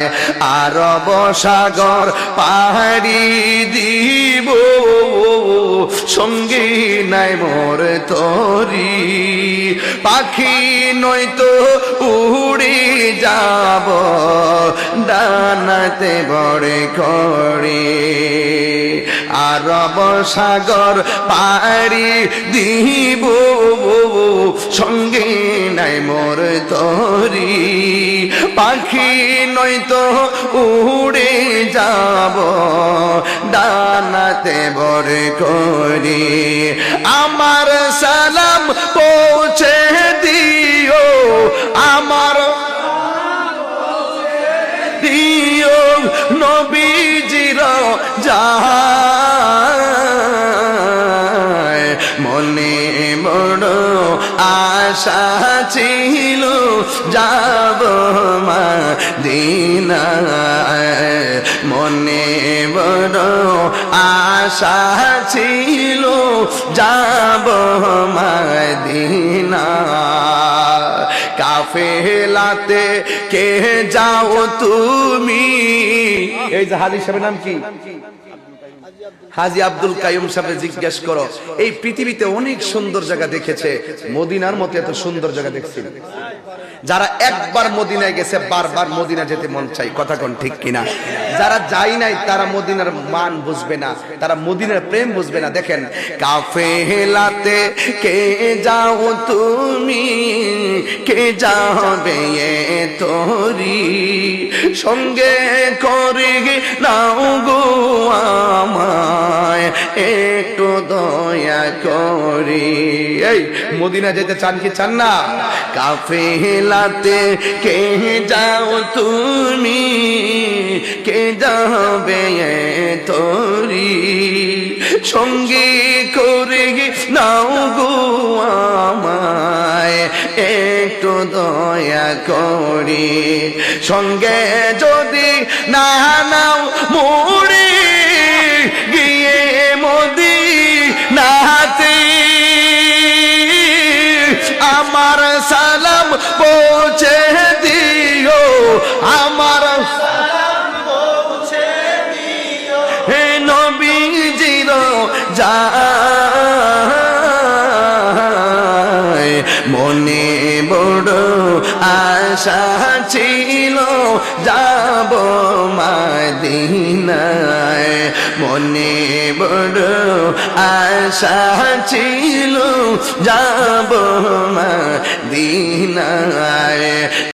আরব সাগর পাহাড়ি দিব, সঙ্গী নাই মোর তরি। পাখি নয়তো উড়ে যাব, ডানাতে বড় করে। আরব সাগর পাহাড়ি দিব, সঙ্গী নাই মোর তরি। পাখি নয়তো উড়ে যাব, ডানাতে বড় করি। আমার সালাম পৌঁছে দিও, আমার দিও নবীজির যায়। মনে বড় আশা ছিল যাব মদিনায়, মনে বড় আশা ছিল যাব মদিনায়। কাফেলাতে কে যাও তুমি? এই যে হাজি সাহেবের নাম কি? হাজি আব্দুল কাইয়ুম সাহেব জিজ্ঞেস করো। এই পৃথিবীতে অনেক সুন্দর জায়গা দেখেছে, মদিনার মতো এত সুন্দর জায়গা দেখছি। যারা একবার মদিনায় গেছে বারবার মদিনা যেতে মন চাই, কথা কোন ঠিক কিনা? যারা যায় নাই তারা মদিনার মান বুঝবে না, তারা মদিনার প্রেম বুঝবে না। দেখেন, কাফেলাতে কে যাও তুমি, কে যাবে তোরি, সঙ্গে করে নাও গো আমায় একটু দয়া করি। এই মদিনা যেতে চান কি চান না? কাফেলাতে কে যাও তুমি, কে যাবে তোরি, সঙ্গী করে নাও গো আমায় একটু দয়া করি। সঙ্গে যদি না নাও মুড়ি গিয়ে মদিনাতে, আমার সালাম পৌঁছে দিও, আমার সালাম পৌঁছে দিও হে নবীজির যায়। মনে বড় আশা ছিল যাব মদিনায়, মনে বড় আশা ছিল যাব মদিনায়।